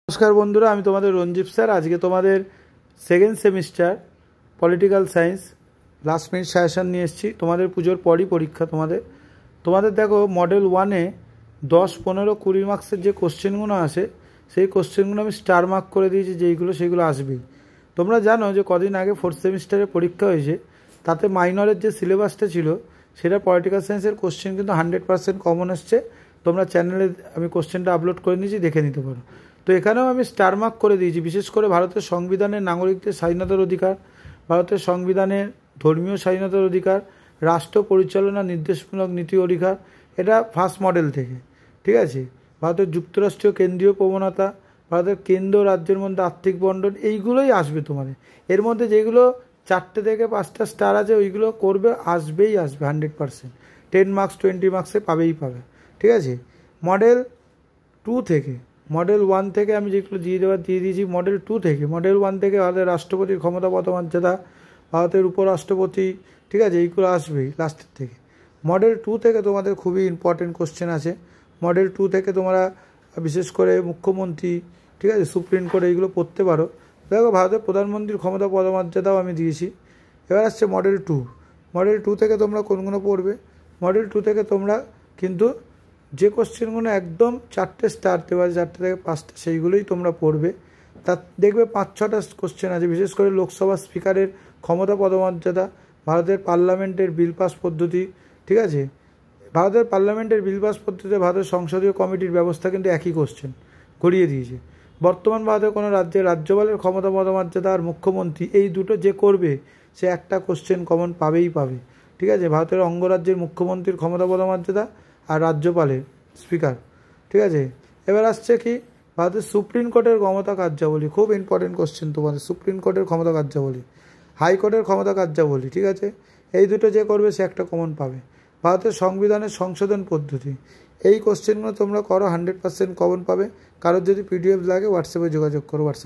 नमस्कार बंधुरा आमी तोमादेर रंजीब सर आज के तोमादेर second semester political science last minute suggestion निये एसेछि। तोमादेर पुजोर परई परीक्षा तोमादेर देखो मॉडल वाने 10, 15, 20 मार्क्सेर जे कोश्चेनगुलो आसे सेई कोश्चेनगुलो आमी स्टार मार्क करे दिएछि जेइगुलो सेइगुलो आसबेई। तोमरा जानो जे कदिन आगे फोर्थ सेमिस्टारे परीक्षा हयेछे ताते माइनरेर जे सिलेबासटा छिलो सेटा पलिटिकल साइंसेर कोश्चेन किन्तु 100% कमन एसेছে। तोमरा चैनेले आमी कोश्चेनटा आपलोड करे दिएछि देखे निते पारो। तो एखानेও আমি स्टार मार्क করে দিয়েছি। বিশেষ করে ভারতের সংবিধানের নাগরিকদের স্বাধীনতার অধিকার, ভারতের সংবিধানের ধর্মীয় স্বাধীনতার অধিকার, রাষ্ট্র পরিচালনা নির্দেশমূলক নীতি অধিকার, এটা ফার্স্ট মডেল থেকে, ঠিক আছে। ভারতের যুক্তরাষ্ট্রীয় কেন্দ্রীয় প্রবণতা, ভারতের কেন্দ্র রাজ্যের মধ্যে আর্থিক বন্টন, এইগুলোই আসবে তোমাদের। এর মধ্যে যেগুলো 4টে থেকে 5টা স্টার আছে ওইগুলো করবে, আসবেই আসবে 100%। 10 মার্কস 20 মার্কসে পাবেই পাবে, ঠিক আছে। মডেল 2 থেকে मॉडल 1 থেকে আমি যেগুলো দিয়ে দিয়েছি মডেল 2 থেকে। মডেল 1 থেকে ভারতের রাষ্ট্রপতির ক্ষমতা পদমর্যাদা, ভারতের উপরাষ্ট্রপতি, ঠিক আছে, এইগুলো আসবেই লাস্টের থেকে। মডেল 2 থেকে তোমাদের খুবই ইম্পর্টেন্ট কোশ্চেন আছে। মডেল 2 থেকে তোমরা বিশেষ করে মুখ্যমন্ত্রী, ঠিক আছে, সুপ্রিম কোর্ট এইগুলো পড়তে পারো। দেখো ভারতের প্রধানমন্ত্রীর ক্ষমতা পদমর্যাদাও আমি দিয়েছি। এবার আসছে মডেল 2। মডেল 2 থেকে তোমরা কোনগুলো পড়বে? মডেল 2 থেকে তোমরা কিন্তু যে কোশ্চেনগুলো একদম 4টে স্টার দেওয়া আছে, 4টে থেকে 5টা, সেইগুলোই তোমরা পড়বে। তার দেখবে 5-6টা কোশ্চেন আছে বিশেষ করে লোকসভা স্পিকারের ক্ষমতা পদমর্যাদা, ভারতের পার্লামেন্টের বিল পাস পদ্ধতি, ঠিক আছে। ভারতের পার্লামেন্টের বিল পাস পদ্ধতিতে ভারতের সংসদীয় কমিটির ব্যবস্থা কিন্তু একই কোশ্চেন করিয়ে দিয়েছে। বর্তমান ভারতের কোনো রাজ্যের রাজ্যপালের ক্ষমতা পদমর্যাদা আর মুখ্যমন্ত্রী, এই দুটো যে করবে সে একটা কোশ্চেন কমন পাবেই পাবে, ঠিক আছে। ভারতের অঙ্গরাজ্যের মুখ্যমন্ত্রীর ক্ষমতা পদমর্যাদা আর রাজ্যপালের স্পিকার, ঠিক আছে। এবার আসছে কি ভারতের সুপ্রিম কোর্টের ক্ষমতা কার্যাবলী, খুব ইম্পর্টেন্ট কোশ্চেন তোমাদের। সুপ্রিম কোর্টের ক্ষমতা কার্যাবলী, হাইকোর্টের ক্ষমতা কার্যাবলী, ঠিক আছে। এই দুটো যে করবে সে একটা কমন পাবে। ভারতের সংবিধানের সংশোধন পদ্ধতি, এই কোশ্চেনগুলো তোমরা করো, 100% কমন পাবে। কারোর যদি PDF লাগে হোয়াটসঅ্যাপে যোগাযোগ করো। হোয়াটসঅ্যাপ